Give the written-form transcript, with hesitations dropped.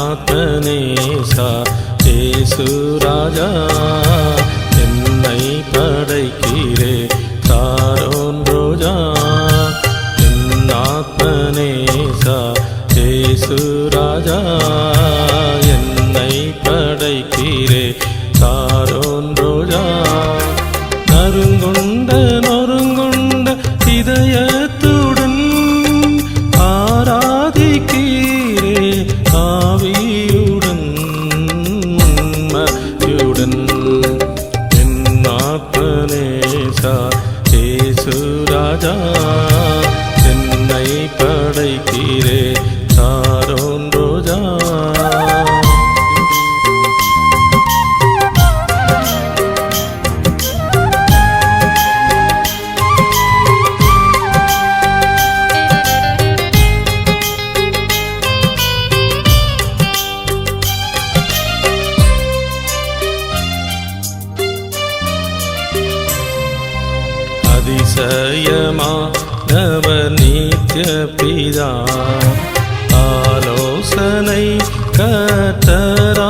ஆத்மநேசா இயேசு ராஜா என்னை படைக்கிறே சாரோன் ரோஜா என் ஆத்மநேசா இயேசு ராஜா என்னை படைக்கிறே சாரோன் ரோஜா நறுங்குண்ட நொறுங்குண்ட இதயத்துடன் ஆராதிக்கிறே ஆவியுடன் உண்மையுடன் என் ஆத்மநேசா இயேசு ராஜா என்னை படைக்கிறே சாரோன் ரோஜா அதிசயமானவர் நித்ய பிதா ஆலோசனை கர்த்தரா